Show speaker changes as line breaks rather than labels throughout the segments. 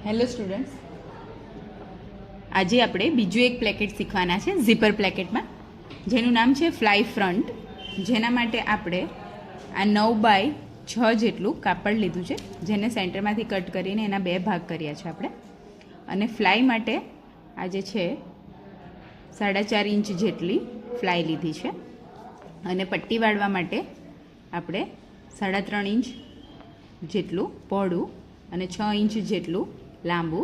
Hello students, આજે આપણે બીજું એક પ્લેકેટ શીખવાના છે ઝીપર પ્લેકેટમાં, જેનું નામ છે ફ્લાય ફ્રન્ટ. જેના માટે આપણે આ 9x6 જેટલું કાપડ લીધું છે, જેને સેન્ટરમાંથી કટ કરીને એના 2 ભાગ કર્યા છે આપણે. અને ફ્લાય માટે આજે છે 4.5 ઇંચ જેટલી ફ્લાય લીધી છે. અને પટ્ટી વાળવા માટે આપણે 3.5 ઇંચ જેટલું પહોળું અને 6 ઇંચ જેટલું લાંબુ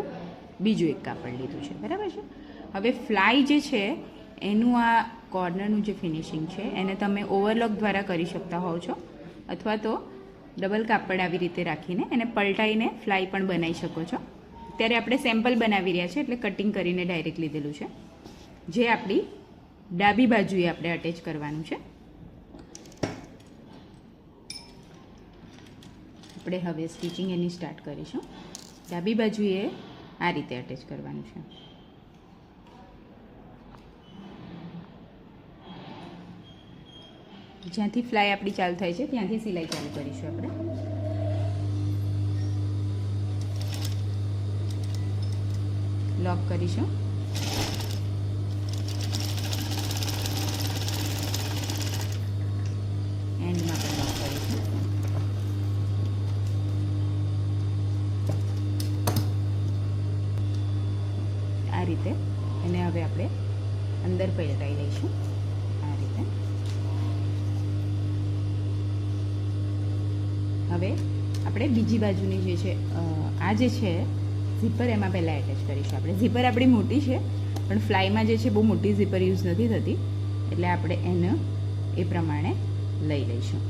બીજું એક કાપડ લીધું છે. બરાબર છે. હવે ફ્લાય જે છે એનું આ કોર્નરનું જે ફિનિશિંગ છે એને તમે ઓવરલોક દ્વારા કરી શકતા હોવ છો, અથવા તો ડબલ કાપડ આવી રીતે રાખીને એને પલટાઈને ફ્લાય પણ બનાવી શકો છો. અત્યારે આપણે સેમ્પલ બનાવી રહ્યા છે, એટલે કટિંગ કરીને ડાયરેક્ટ લીધેલું છે, જે આપણી ડાબી બાજુએ આપણે અટેચ કરવાનું છે. આપણે હવે સ્ટિચિંગ એની સ્ટાર્ટ કરીશું. ડાબી બાજુએ આ રીતે અટેચ કરવાનું છે. જ્યાંથી ફ્લાય આપણી ચાલુ થાય છે ત્યાંથી સિલાઈ ચાલુ કરીશું આપણે. લોક કરીશું. એન્ડમાં પણ લોક કરીશું. આ રીતે એને હવે આપણે અંદર પલટાઈ લઈશું. આ રીતે હવે આપણે બીજી બાજુની જે છે આ જે છે ઝીપર, એમાં પહેલાં એટેચ કરીશું આપણે. ઝીપર આપણી મોટી છે, પણ ફ્લાયમાં જે છે બહુ મોટી ઝીપર યુઝ નથી થતી, એટલે આપણે એને એ પ્રમાણે લઈ લઈશું.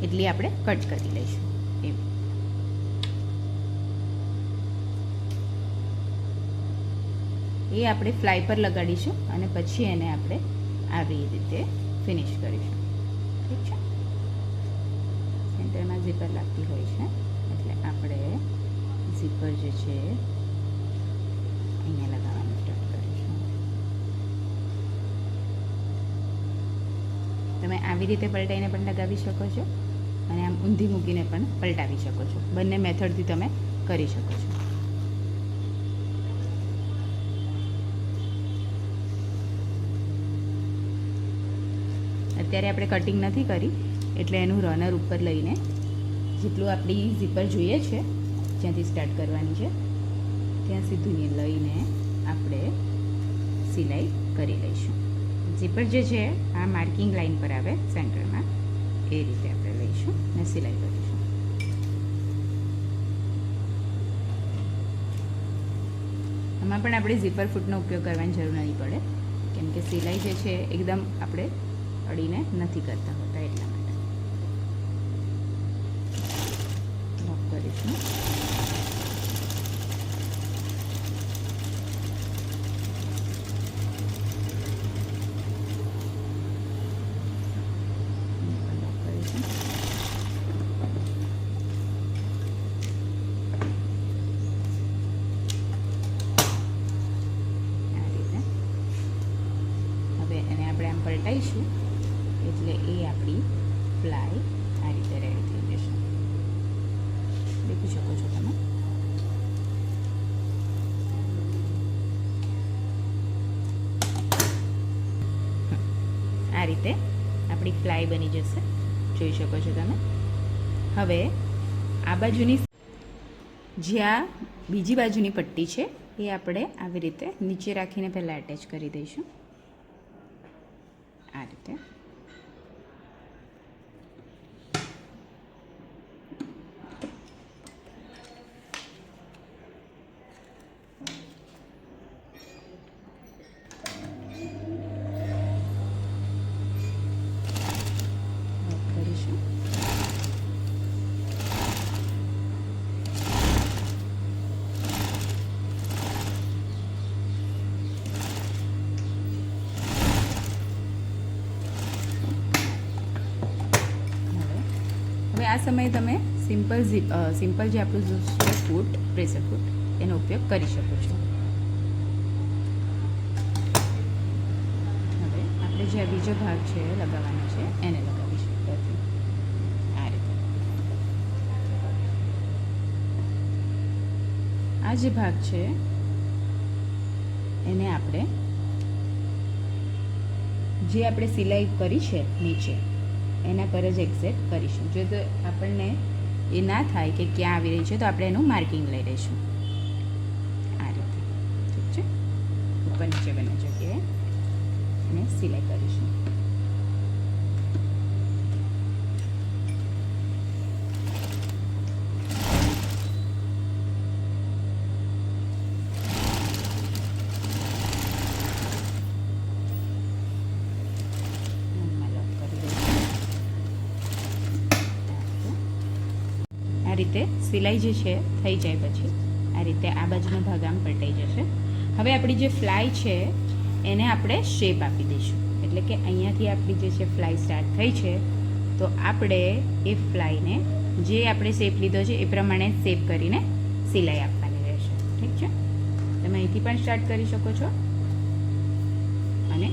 એટલી આપણે કટ કરી લઈશું. એમ એ આપણે ફ્લાય પર લગાડીશું અને પછી એને આપણે આવી રીતે ફિનિશ કરીશું. ઠીક છે. સેન્ટરમાં ઝીપર લાગતી હોય છે, એટલે આપણે ઝીપર જે છે અહીંયા લગાવવાનું સ્ટાર્ટ કરીશું. તમે આવી રીતે પલટાઈને પણ લગાવી શકો છો, અને આમ ઊંધી મૂકીને પણ પલટાવી શકો છો. બંને મેથડથી તમે કરી શકો છો. અત્યારે આપણે કટિંગ નથી કરી, એટલે એનું રનર ઉપર લઈને જેટલું આપણી ઝીપર જોઈએ છે, જ્યાંથી સ્ટાર્ટ કરવાની છે ત્યાં સીધું લઈને આપણે સિલાઈ કરી લઈશું. ઝીપર જે છે આ માર્કિંગ લાઈન પર આવે સેન્ટરમાં, એ રીતે આપણે લઈશું અને સિલાઈ કરીશું. આમાં પણ આપણે ઝીપર ફૂટનો ઉપયોગ કરવાની જરૂર નહીં પડે, કેમ કે સિલાઈ જે છે એકદમ આપણે અડીને નથી કરતા હોતા, એટલા માટે લોક કરીશું. લોક કરીશું. આ રીતે હવે એને આપણે આમ પલટાઈશું, એટલે એ આપણી ફ્લાય આ રીતે રેડી થઈ જશે. દેખી શકો છો તમે. આ રીતે આપણી ફ્લાય બની જશે, જોઈ શકો છો તમે. હવે આ બાજુની જ્યાં બીજી બાજુની પટ્ટી છે એ આપણે આવી રીતે નીચે રાખીને પહેલાં એટેચ કરી દઈશું. આ રીતે આ સમયે તમે સિમ્પલ જે આપણું ફૂટ, પ્રેશર ફૂટ, એનો ઉપયોગ કરી શકો છો. હવે આપણે જે બીજો ભાગ છે લગાવવાનો છે, એને લગાવીશું. આ રીતે આ જે ભાગ છે એને આપણે જે આપણે સિલાઈ કરી છે નીચે એના પર જ એક્ઝેક્ટ કરીશું. જો તો આપણને એ ના થાય કે ક્યાં આવી રહી છે તો આપણે એનું માર્કિંગ લઈ લઈશું આ રીતે. ઠીક છે, ઉપર નીચે બંને જગ્યાએ એને સિલાઈ કરીશું. આ રીતે સિલાઈ જે છે થઈ જાય પછી આ રીતે આ બાજુનો ભાગ આમ પલટાઈ જશે. હવે આપણી જે ફ્લાય છે એને આપણે શેપ આપી દઈશું. એટલે કે અહીંયાથી આપણી જે છે ફ્લાય સ્ટાર્ટ થઈ છે તો આપણે એ ફ્લાયને જે આપણે શેપ લીધો છે એ પ્રમાણે શેપ કરીને સિલાઈ આપવાની રહેશે. ઠીક છે, તમે અહીંથી પણ સ્ટાર્ટ કરી શકો છો અને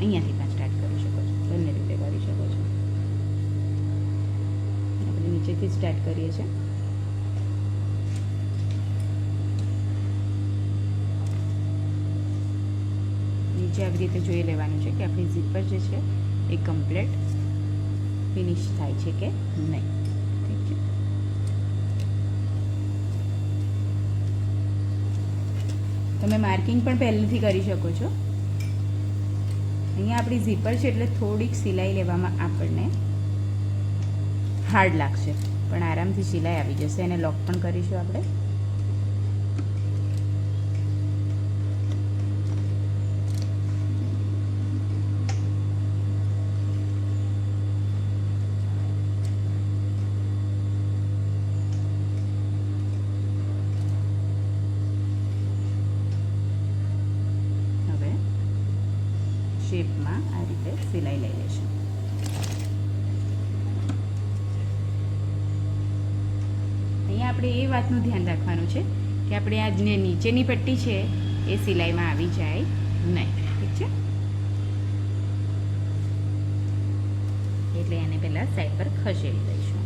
અહીંયાથી પણ સ્ટાર્ટ કરી શકો છો, બંને રીતે કરી શકો છો. આપણે નીચેથી સ્ટાર્ટ કરીએ છીએ. નીચે આવી રીતે જોઈ લેવાનું છે કે આપણી ઝીપર જે છે એ કમ્પ્લીટ ફિનિશ થાય છે કે નહીં. ઠીક છે, તમે માર્કિંગ પણ પહેલેથી કરી શકો છો. અહીંયા આપણી ઝીપર છે એટલે થોડીક સિલાઈ લેવામાં આપણને હાર્ડ લાગશે પણ આરામથી સિલાઈ આવી જશે. એને લોક પણ કરીશું આપણે. હવે શેપમાં આ રીતે સિલાઈ લઈ લઈશું. આપણે એ વાતનું ધ્યાન રાખવાનું છે કે આપણે આ જે નીચેની પટ્ટી છે એ સિલાઈમાં આવી જાય નહીં. ઠીક છે, એટલે એને પહેલાં સાઈડ પર ખસેડી દઈશું.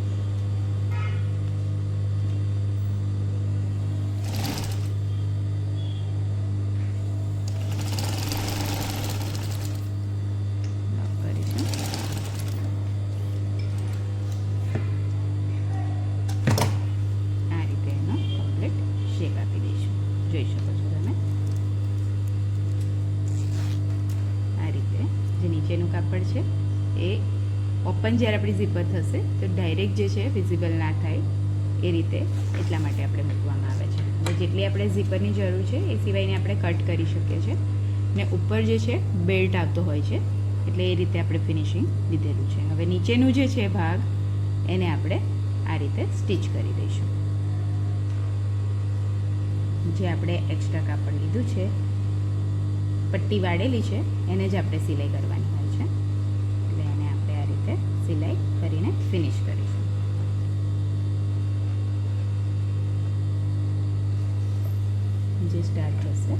જોઈ શકો છો તમે આ રીતે જે નીચેનું કાપડ છે એ ઓપન જ્યારે આપણી ઝીપર થશે તો ડાયરેક્ટ જે છે વિઝિબલ ના થાય એ રીતે એટલા માટે આપણે મૂકવામાં આવે છે. હવે જેટલી આપણે ઝીપરની જરૂર છે એ સિવાયને આપણે કટ કરી શકીએ છીએ ને ઉપર જે છે બેલ્ટ આવતો હોય છે એટલે એ રીતે આપણે ફિનિશિંગ લીધેલું છે. હવે નીચેનું જે છે ભાગ એને આપણે આ રીતે સ્ટિચ કરી દઈશું. જે આપણે એક્સ્ટ્રા કાપડ લીધું છે પટ્ટી વાળેલી છે એને જ આપણે સિલાઈ કરવાની હોય છે એટલે એને આપણે આ રીતે સિલાઈ કરીને ફિનિશ કરીશું. જે સ્ટાર્ટ થશે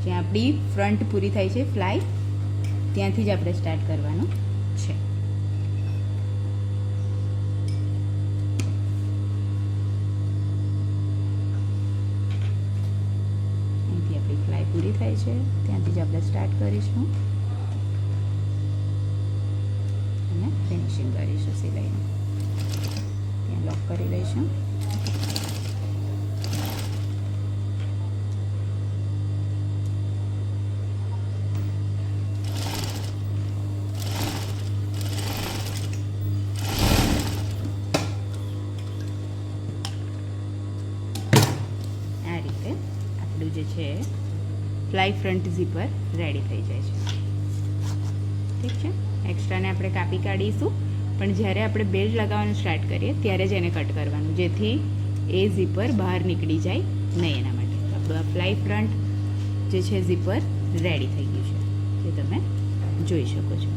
જ્યાં આપણી ફ્રન્ટ પૂરી થાય છે ફ્લાય ત્યાંથી જ આપણે સ્ટાર્ટ કરવાનું છે. પૂરી થાય છે ત્યાંથી જ આપણે સ્ટાર્ટ કરીશું અને ફિનિશિંગ કરીશું સિલાઈનું. ત્યાં લોક કરી લઈશું. આ રીતે આપણું જે છે ફ્લાય ફ્રન્ટ ઝીપર રેડી થઈ જાય છે. ઠીક છે, એક્સ્ટ્રાને આપણે કાપી કાઢીશું પણ જ્યારે આપણે બેલ્ટ લગાવવાનું સ્ટાર્ટ કરીએ ત્યારે જ એને કટ કરવાનું જેથી એ ઝીપર બહાર નીકળી જાય નહીં. એના માટે આપણું આ ફ્લાય ફ્રન્ટ જે છે ઝીપર રેડી થઈ ગયું છે જે તમે જોઈ શકો છો.